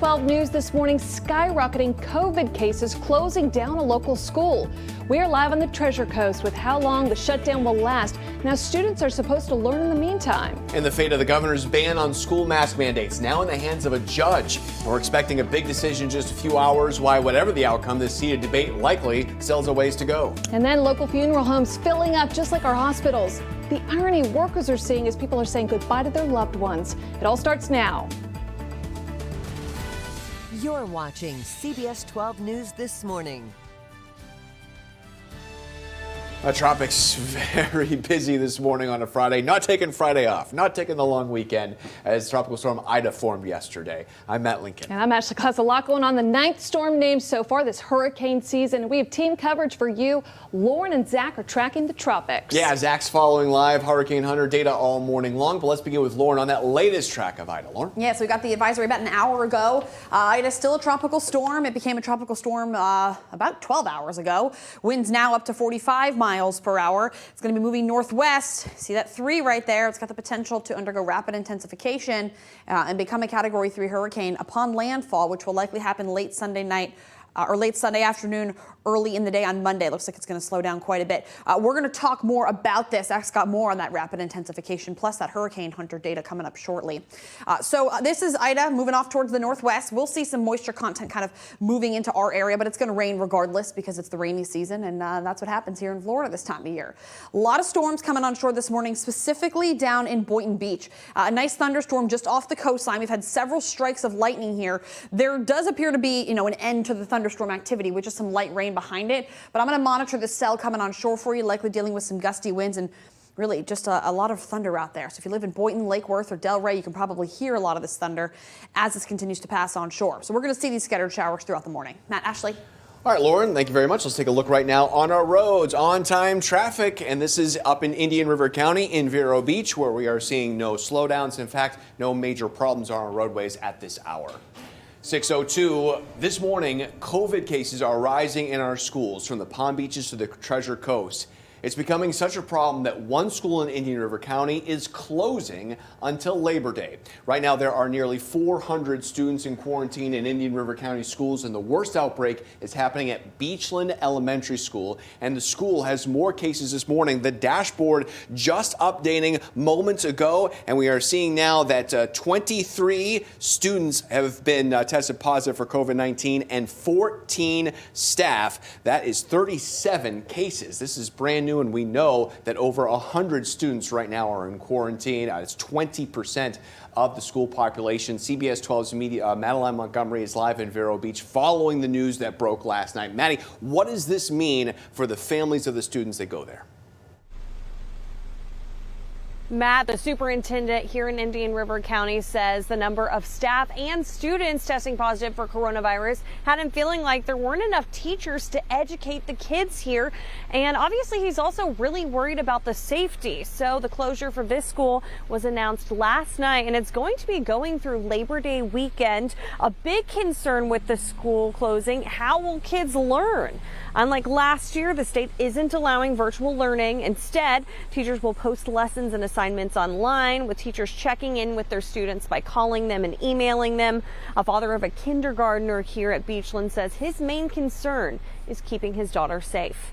12 News this morning, skyrocketing COVID cases closing down a local school. We are live on the Treasure Coast with how long the shutdown will last. Now, students are supposed to learn in the meantime. And the fate of the governor's ban on school mask mandates now in the hands of a judge. We're expecting a big decision in just a few hours. Why, whatever the outcome, this heated debate likely still has a ways to go. And then local funeral homes filling up just like our hospitals. The irony workers are seeing as people are saying goodbye to their loved ones. It all starts now. You're watching CBS 12 News this morning. Tropics very busy this morning on a Friday. Not taking Friday off, not taking the long weekend as Tropical Storm Ida formed yesterday. I'm Matt Lincoln. And I'm Ashley Klaus. A lot going on. The 9th storm named so far this hurricane season. We have team coverage for you. Lauren and Zach are tracking the tropics. Yeah, Zach's following live Hurricane Hunter data all morning long. But let's begin with Lauren on that latest track of Ida. Lauren? Yeah, so we got the advisory about an hour ago. Ida's still a tropical storm. It became a tropical storm about 12 hours ago. Winds now up to 45 miles per hour. It's going to be moving northwest. See that 3 right there? It's got the potential to undergo rapid intensification and become a Category 3 hurricane upon landfall, which will likely happen late Sunday night or late Sunday afternoon, early in the day on Monday. Looks like it's going to slow down quite a bit. We're going to talk more about this. Zach's got more on that rapid intensification, plus that Hurricane Hunter data coming up shortly. So this is Ida moving off towards the northwest. We'll see some moisture content kind of moving into our area, but it's going to rain regardless because it's the rainy season, and that's what happens here in Florida this time of year. A lot of storms coming on shore this morning, specifically down in Boynton Beach. A nice thunderstorm just off the coastline. We've had several strikes of lightning here. There does appear to be, an end to the thunderstorm activity with just some light rain behind it. But I'm going to monitor the cell coming on shore for you, likely dealing with some gusty winds and really just a lot of thunder out there. So if you live in Boynton, Lake Worth, or Delray, you can probably hear a lot of this thunder as this continues to pass on shore. So we're going to see these scattered showers throughout the morning. Matt, Ashley. All right, Lauren, thank you very much. Let's take a look right now on our roads, on-time traffic, and this is up in Indian River County in Vero Beach, where we are seeing no slowdowns. In fact, no major problems on our roadways at this hour. 6:02, this morning, COVID cases are rising in our schools from the Palm Beaches to the Treasure Coast. It's becoming such a problem that one school in Indian River County is closing until Labor Day. Right now, there are nearly 400 students in quarantine in Indian River County schools, and the worst outbreak is happening at Beachland Elementary School. And the school has more cases this morning. The dashboard just updating moments ago, and we are seeing now that 23 students have been tested positive for COVID-19 and 14 staff. That is 37 cases. This is brand new. And we know that over 100 students right now are in quarantine. It's 20% of the school population. CBS 12's media, Madeline Montgomery is live in Vero Beach following the news that broke last night. Maddie, what does this mean for the families of the students that go there? Matt, the superintendent here in Indian River County, says the number of staff and students testing positive for coronavirus had him feeling like there weren't enough teachers to educate the kids here. And obviously, he's also really worried about the safety. So the closure for this school was announced last night, and it's going to be going through Labor Day weekend. A big concern with the school closing: how will kids learn? Unlike last year, the state isn't allowing virtual learning. Instead, teachers will post lessons and assignments online, with teachers checking in with their students by calling them and emailing them. A father of a kindergartner here at Beachland says his main concern is keeping his daughter safe.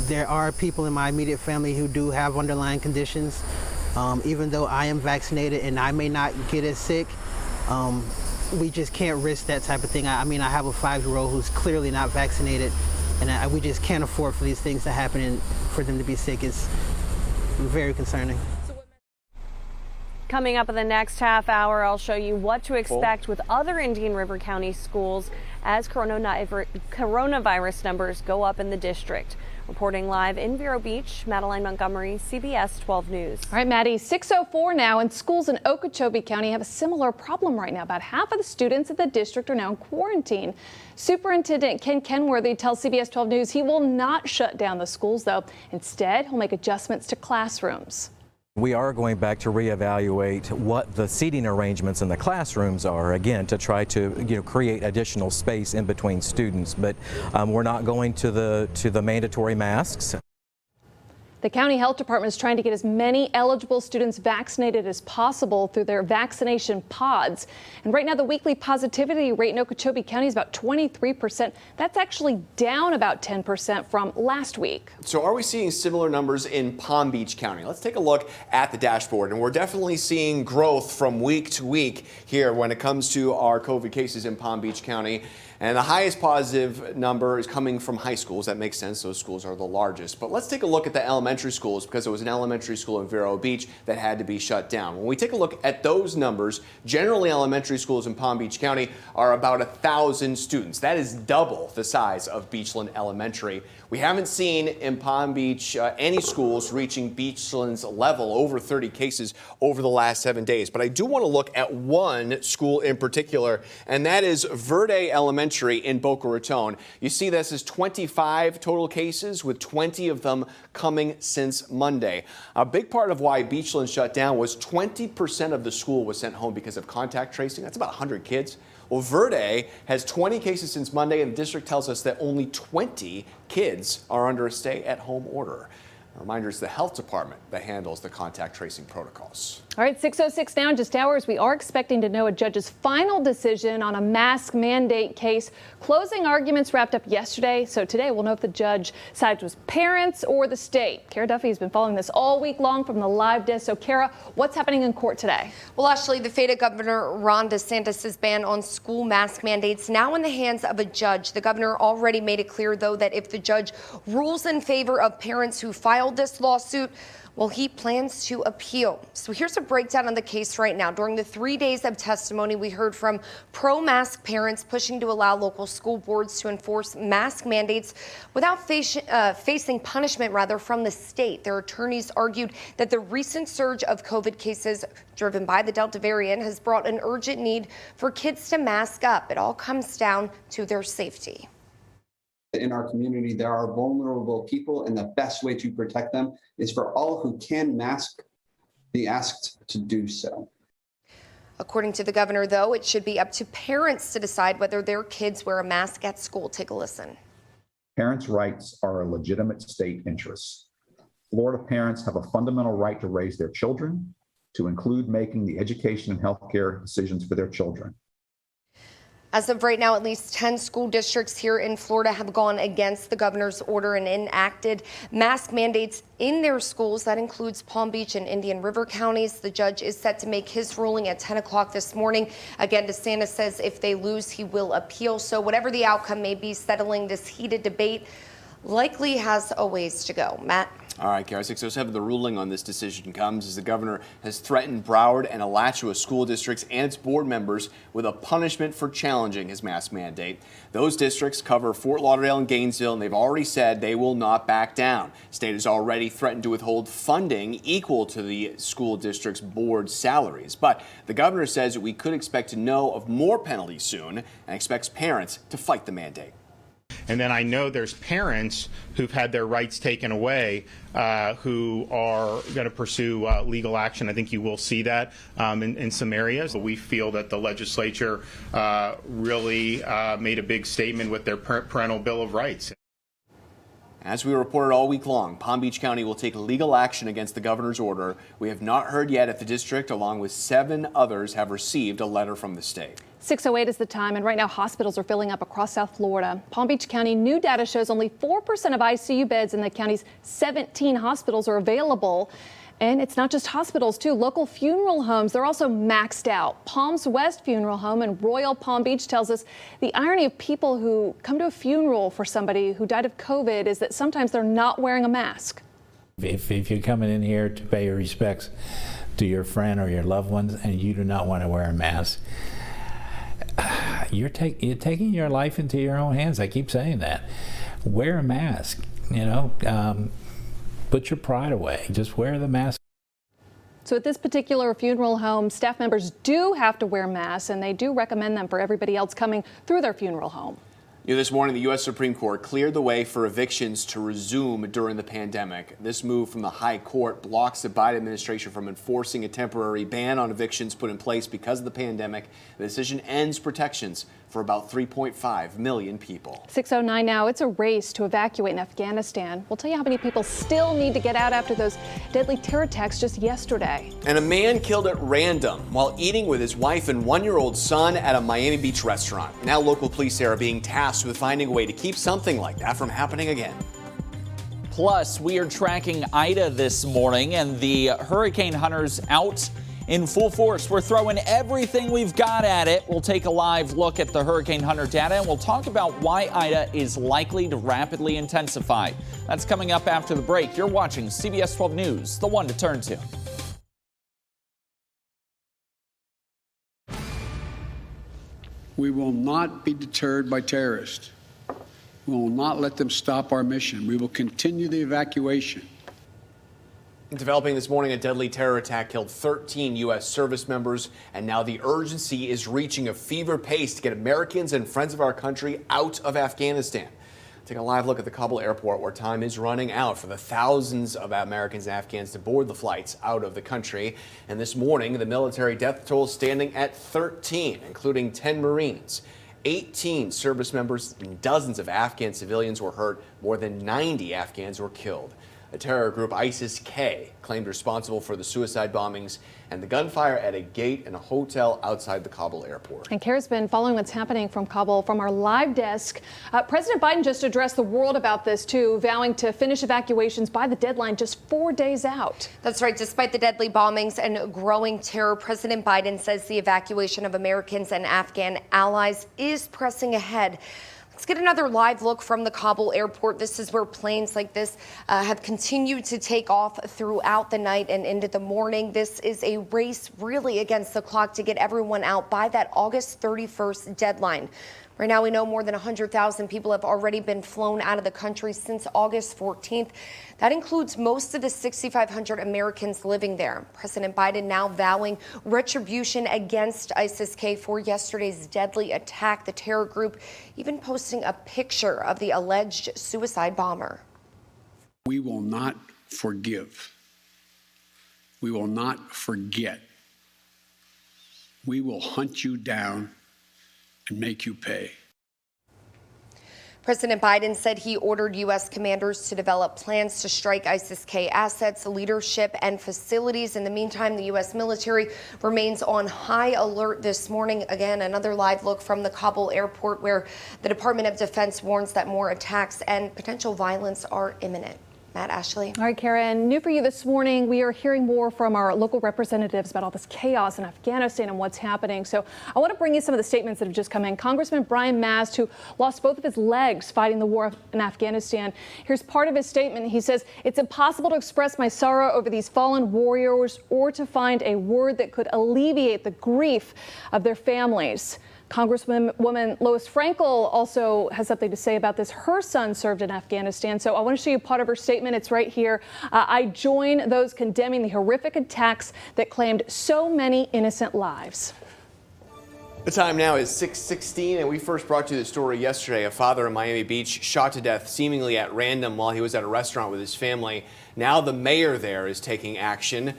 There are people in my immediate family who do have underlying conditions. Even though I am vaccinated and I may not get as sick, we just can't risk that type of thing. I mean, I have a 5-year-old who's clearly not vaccinated, and we just can't afford for these things to happen, and for them to be sick is very concerning. Coming up in the next half hour, I'll show you what to expect with other Indian River County schools as coronavirus numbers go up in the district. Reporting live in Vero Beach, Madeline Montgomery, CBS 12 News. All right, Maddie, 6:04 now, and schools in Okeechobee County have a similar problem right now. About half of the students at the district are now in quarantine. Superintendent Ken Kenworthy tells CBS 12 News he will not shut down the schools, though. Instead, he'll make adjustments to classrooms. We are going back to reevaluate what the seating arrangements in the classrooms are, again, to try to create additional space in between students. But we're not going to the mandatory masks. The county health department is trying to get as many eligible students vaccinated as possible through their vaccination pods. And right now, the weekly positivity rate in Okeechobee County is about 23%. That's actually down about 10% from last week. So are we seeing similar numbers in Palm Beach County? Let's take a look at the dashboard. And we're definitely seeing growth from week to week here when it comes to our COVID cases in Palm Beach County. And the highest positive number is coming from high schools. That makes sense. Those schools are the largest. But let's take a look at the elementary schools, because there was an elementary school in Vero Beach that had to be shut down. When we take a look at those numbers, generally elementary schools in Palm Beach County are about 1,000 students. That is double the size of Beachland Elementary. We haven't seen in Palm Beach any schools reaching Beachland's level, over 30 cases over the last 7 days. But I do want to look at one school in particular, and that is Verde Elementary in Boca Raton. You see this is 25 total cases, with 20 of them coming since Monday. A big part of why Beachland shut down was 20% of the school was sent home because of contact tracing. That's about 100 kids. Well, Verde has 20 cases since Monday, and the district tells us that only 20 kids are under a stay-at-home order. A reminder, it's the health department that handles the contact tracing protocols. All right, 6:06 now, in just hours. We are expecting to know a judge's final decision on a mask mandate case. Closing arguments wrapped up yesterday, so today we'll know if the judge sides with parents or the state. Kara Duffy has been following this all week long from the live desk. So, Kara, what's happening in court today? Well, Ashley, the fate of Governor Ron DeSantis' ban on school mask mandates now in the hands of a judge. The governor already made it clear, though, that if the judge rules in favor of parents who filed this lawsuit, well, he plans to appeal. So here's a breakdown on the case right now. During the 3 days of testimony, we heard from pro-mask parents pushing to allow local school boards to enforce mask mandates without facing punishment, from the state. Their attorneys argued that the recent surge of COVID cases driven by the Delta variant has brought an urgent need for kids to mask up. It all comes down to their safety. In our community, there are vulnerable people, and the best way to protect them is for all who can mask be asked to do so. According to the governor, though, it should be up to parents to decide whether their kids wear a mask at school. Take a listen. Parents' rights are a legitimate state interest. Florida parents have a fundamental right to raise their children, to include making the education and healthcare decisions for their children. As of right now, at least 10 school districts here in Florida have gone against the governor's order and enacted mask mandates in their schools. That includes Palm Beach and Indian River counties. The judge is set to make his ruling at 10 o'clock this morning. Again, DeSantis says if they lose, he will appeal. So whatever the outcome may be, settling this heated debate likely has a ways to go. Matt? All right, Kara, 6:07, the ruling on this decision comes as the governor has threatened Broward and Alachua school districts and its board members with a punishment for challenging his mask mandate. Those districts cover Fort Lauderdale and Gainesville, and they've already said they will not back down. State has already threatened to withhold funding equal to the school district's board salaries. But the governor says we could expect to know of more penalties soon and expects parents to fight the mandate. And then I know there's parents who've had their rights taken away who are going to pursue legal action. I think you will see that in some areas. We feel that the legislature really made a big statement with their parental bill of rights. As we reported all week long, Palm Beach County will take legal action against the governor's order. We have not heard yet if the district, along with 7 others, have received a letter from the state. 6:08 is the time, and right now hospitals are filling up across South Florida. Palm Beach County new data shows only 4% of ICU beds in the county's 17 hospitals are available. And it's not just hospitals, too. Local funeral homes, they're also maxed out. Palms West Funeral Home in Royal Palm Beach tells us the irony of people who come to a funeral for somebody who died of COVID is that sometimes they're not wearing a mask. If you're coming in here to pay your respects to your friend or your loved ones and you do not want to wear a mask, you're taking your life into your own hands. I keep saying that. Wear a mask, put your pride away. Just wear the mask. So at this particular funeral home, staff members do have to wear masks, and they do recommend them for everybody else coming through their funeral home. This morning, the U.S. Supreme Court cleared the way for evictions to resume during the pandemic. This move from the High Court blocks the Biden administration from enforcing a temporary ban on evictions put in place because of the pandemic. The decision ends protections for about 3.5 million people. 6:09 now. It's a race to evacuate in Afghanistan. We'll tell you how many people still need to get out after those deadly terror attacks just yesterday. And a man killed at random while eating with his wife and one-year-old son at a Miami Beach restaurant. Now local police are being tasked with finding a way to keep something like that from happening again. Plus, we are tracking Ida this morning, and the hurricane hunters out in full force. We're throwing everything we've got at it. We'll take a live look at the hurricane hunter data, and we'll talk about why Ida is likely to rapidly intensify. That's coming up after the break. You're watching CBS 12 News, the one to turn to. We will not be deterred by terrorists. We will not let them stop our mission. We will continue the evacuation. Developing this morning, a deadly terror attack killed 13 U.S. service members, and now the urgency is reaching a fever pace to get Americans and friends of our country out of Afghanistan. Take a live look at the Kabul airport, where time is running out for the thousands of Americans and Afghans to board the flights out of the country. And this morning, the military death toll standing at 13, including 10 Marines. 18 service members and dozens of Afghan civilians were hurt. More than 90 Afghans were killed. The terror group ISIS-K claimed responsible for the suicide bombings and the gunfire at a gate in a hotel outside the Kabul airport. And Kara's been following what's happening from Kabul from our live desk. President Biden just addressed the world about this, too, vowing to finish evacuations by the deadline just 4 days out. That's right. Despite the deadly bombings and growing terror, President Biden says the evacuation of Americans and Afghan allies is pressing ahead. Let's get another live look from the Kabul airport. This is where planes like this have continued to take off throughout the night and into the morning. This is a race really against the clock to get everyone out by that August 31st deadline. Right now, we know more than 100,000 people have already been flown out of the country since August 14th. That includes most of the 6,500 Americans living there. President Biden now vowing retribution against ISIS-K for yesterday's deadly attack. The terror group even posting a picture of the alleged suicide bomber. We will not forgive. We will not forget. We will hunt you down and make you pay. President Biden said he ordered U.S. commanders to develop plans to strike ISIS-K assets, leadership, and facilities. In the meantime, the U.S. military remains on high alert this morning. Again, another live look from the Kabul airport, where the Department of Defense warns that more attacks and potential violence are imminent. Matt, Ashley. All right, Karen, new for you this morning. We are hearing more from our local representatives about all this chaos in Afghanistan and what's happening. So I want to bring you some of the statements that have just come in. Congressman Brian Mast, who lost both of his legs fighting the war in Afghanistan. Here's part of his statement. He says, "It's impossible to express my sorrow over these fallen warriors or to find a word that could alleviate the grief of their families." Congresswoman Lois Frankel also has something to say about this. Her son served in Afghanistan, so I want to show you part of her statement. It's right here. "I join those condemning the horrific attacks that claimed so many innocent lives." The time now is 6:16, and we first brought you the story yesterday. A father in Miami Beach shot to death seemingly at random while he was at a restaurant with his family. Now the mayor there is taking action.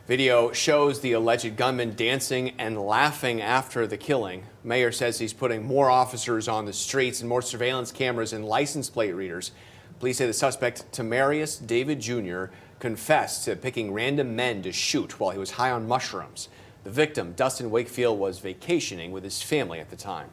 Video shows the alleged gunman dancing and laughing after the killing. Mayor says he's putting more officers on the streets and more surveillance cameras and license plate readers. Police say the suspect, Tamarius David Jr., confessed to picking random men to shoot while he was high on mushrooms. The victim, Dustin Wakefield, was vacationing with his family at the time.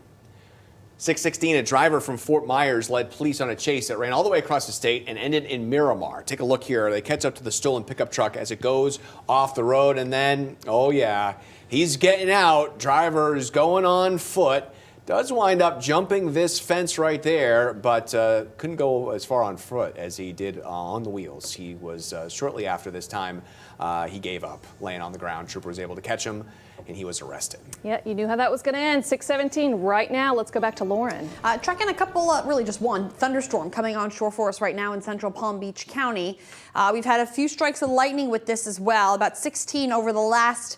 6:16, a driver from Fort Myers led police on a chase that ran all the way across the state and ended in Miramar. Take a look here. They catch up to the stolen pickup truck as it goes off the road, and then, oh yeah, he's getting out. Driver is going on foot. Does wind up jumping this fence right there, but couldn't go as far on foot as he did on the wheels. He was, shortly after this time, he gave up, laying on the ground. Trooper was able to catch him, and he was arrested. Yeah, you knew how that was going to end. 6:17 right now. Let's go back to Lauren. Tracking a couple, really just one thunderstorm coming on shore for us right now in central Palm Beach County. We've had a few strikes of lightning with this as well, about 16 over the last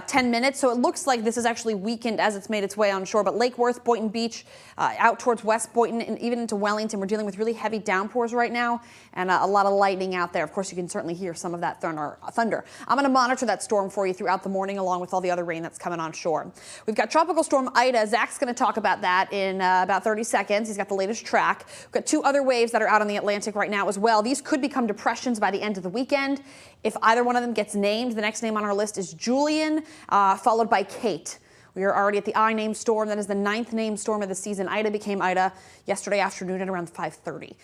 10 minutes. So it looks like this is actually weakened as it's made its way on shore. But Lake Worth, Boynton Beach, out towards West Boynton and even into Wellington, we're dealing with really heavy downpours right now and a lot of lightning out there. Of course, you can certainly hear some of that thunder. I'm going to monitor that storm for you throughout the morning along with all the other rain that's coming on shore. We've got Tropical Storm Ida. Zach's going to talk about that in about 30 seconds. He's got the latest track. We've got 2 other waves that are out on the Atlantic right now as well. These could become depressions by the end of the weekend. If either one of them gets named, the next name on our list is Julian, followed by Kate. We are already at the I named storm. That is the 9th named storm of the season. Ida became Ida yesterday afternoon at around 5:30.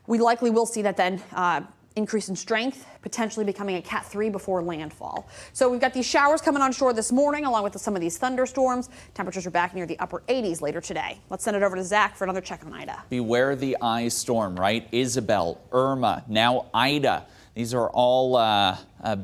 We likely will see that then increase in strength, potentially becoming a Cat 3 before landfall. So we've got these showers coming on shore this morning, along with some of these thunderstorms. Temperatures are back near the upper 80s later today. Let's send it over to Zach for another check on Ida. Beware the I storm, right? Isabel, Irma, now Ida. These are all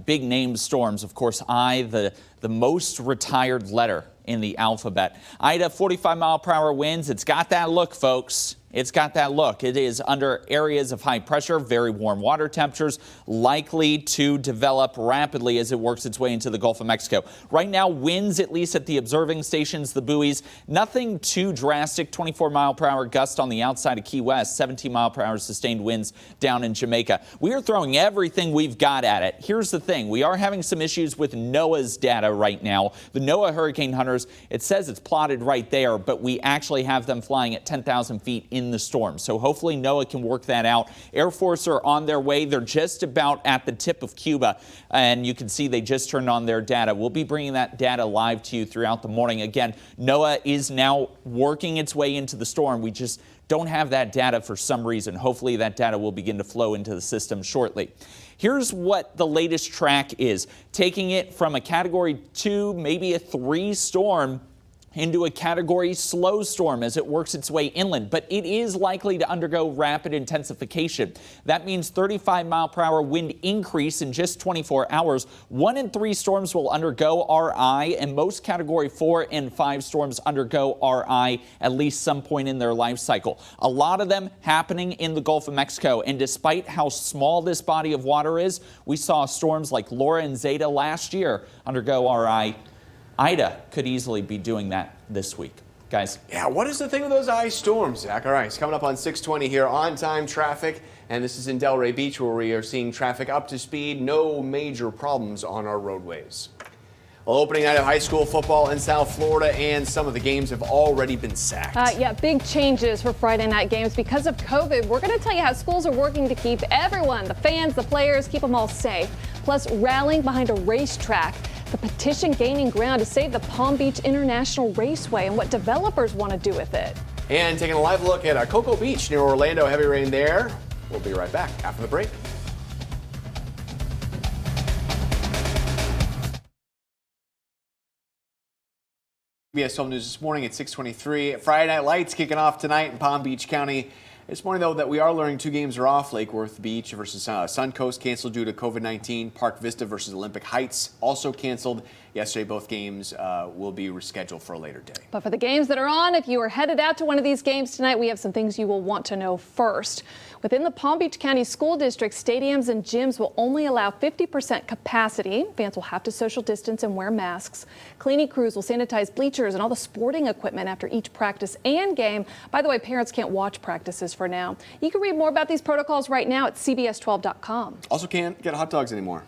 big name storms. Of course, I, the most retired letter in the alphabet. Ida, 45-mile-per-hour winds. It's got that look, folks. It's got that look. It is under areas of high pressure, very warm water temperatures, likely to develop rapidly as it works its way into the Gulf of Mexico. Right now, winds, at least at the observing stations, the buoys, nothing too drastic. 24-mile-per-hour gust on the outside of Key West, 17-mile-per-hour sustained winds down in Jamaica. We are throwing everything we've got at it. Here's the thing. We are having some issues with NOAA's data right now. The NOAA Hurricane Hunters, it says it's plotted right there, but we actually have them flying at 10,000 feet in the storm. So hopefully NOAA can work that out. Air Force are on their way. They're just about at the tip of Cuba, and you can see they just turned on their data. We'll be bringing that data live to you throughout the morning. Again, NOAA is now working its way into the storm. We just don't have that data for some reason. Hopefully that data will begin to flow into the system shortly. Here's what the latest track is. Taking it from a Category 2, maybe a 3 storm into a Category slow storm as it works its way inland, but it is likely to undergo rapid intensification. That means 35-mile-per-hour wind increase in just 24 hours. 1 in 3 storms will undergo RI, and most Category 4 and 5 storms undergo RI at least some point in their life cycle. A lot of them happening in the Gulf of Mexico, and despite how small this body of water is, we saw storms like Laura and Zeta last year undergo RI. Ida could easily be doing that this week. Guys. Yeah, what is the thing with those ice storms, Zach? All right, it's coming up on 6:20 here, on-time traffic, and this is in Delray Beach where we are seeing traffic up to speed, no major problems on our roadways. Well, opening night of high school football in South Florida, and some of the games have already been sacked. Yeah, big changes for Friday night games because of COVID. We're going to tell you how schools are working to keep everyone, the fans, the players, keep them all safe. Plus, rallying behind a racetrack. The petition gaining ground to save the Palm Beach International Raceway and what developers want to do with it. And taking a live look at Cocoa Beach near Orlando. Heavy rain there. We'll be right back after the break. CBS 12 News this morning at 6:23. Friday Night Lights kicking off tonight in Palm Beach County. This morning, though, that we are learning 2 games are off. Lake Worth Beach versus Suncoast canceled due to COVID-19. Park Vista versus Olympic Heights also canceled. Yesterday, both games will be rescheduled for a later day. But for the games that are on, if you are headed out to one of these games tonight, we have some things you will want to know first. Within the Palm Beach County School District, stadiums and gyms will only allow 50% capacity. Fans will have to social distance and wear masks. Cleaning crews will sanitize bleachers and all the sporting equipment after each practice and game. By the way, parents can't watch practices for now. You can read more about these protocols right now at CBS12.com. Also can't get hot dogs anymore.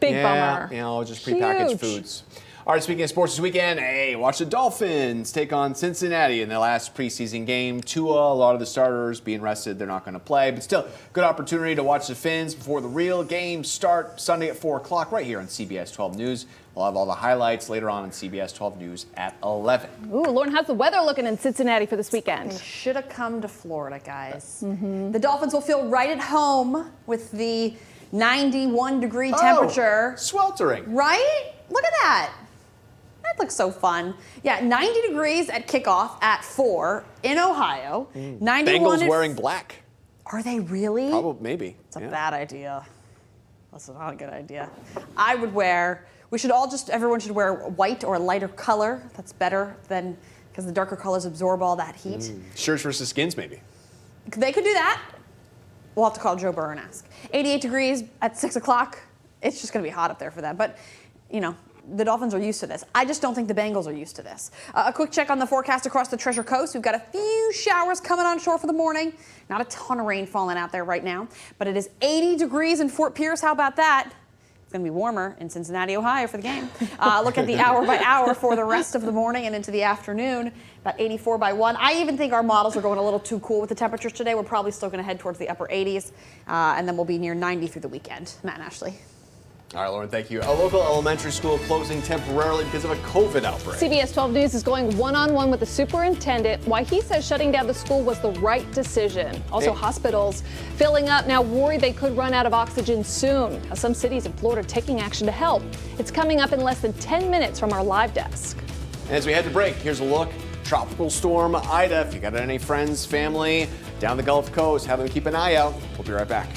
Big bummer. You know, just prepackaged foods. All right, speaking of sports this weekend, hey, watch the Dolphins take on Cincinnati in their last preseason game. Tua, a lot of the starters being rested, they're not going to play, but still, good opportunity to watch the Fins before the real games start Sunday at 4 o'clock right here on CBS 12 News. We'll have all the highlights later on CBS 12 News at 11. Ooh, Lauren, how's the weather looking in Cincinnati for this weekend? They should have come to Florida, guys. The Dolphins will feel right at home with the 91-degree temperature. Sweltering. Right? Look at that. That looks so fun. Yeah, 90 degrees at kickoff at 4 in Ohio. 91 Bengals wearing black. Are they really? Probably, maybe. It's a bad idea. That's not a good idea. I would wear, everyone should wear white or a lighter color. That's better than, because the darker colors absorb all that heat. Shirts versus skins, maybe. They could do that. We'll have to call Joe Burrow and ask. 88 degrees at 6 o'clock. It's just going to be hot up there for them. But, you know, the Dolphins are used to this. I just don't think the Bengals are used to this. A quick check on the forecast across the Treasure Coast. We've got a few showers coming on shore for the morning. Not a ton of rain falling out there right now. But it is 80 degrees in Fort Pierce. How about that? going to be warmer in Cincinnati, Ohio for the game. Look at the hour by hour for the rest of the morning and into the afternoon. About 84 by 1. I even think our models are going a little too cool with the temperatures today. We're probably still going to head towards the upper 80s, and then we'll be near 90 through the weekend. Matt and Ashley. All right, Lauren, thank you. A local elementary school closing temporarily because of a COVID outbreak. CBS 12 News is going one-on-one with the superintendent, why he says shutting down the school was the right decision. Also, hospitals filling up, now worried they could run out of oxygen soon. Now, some cities in Florida taking action to help. It's coming up in less than 10 minutes from our live desk. And as we head to break, here's a look. Tropical storm Ida. If you got any friends, family down the Gulf Coast, have them keep an eye out. We'll be right back.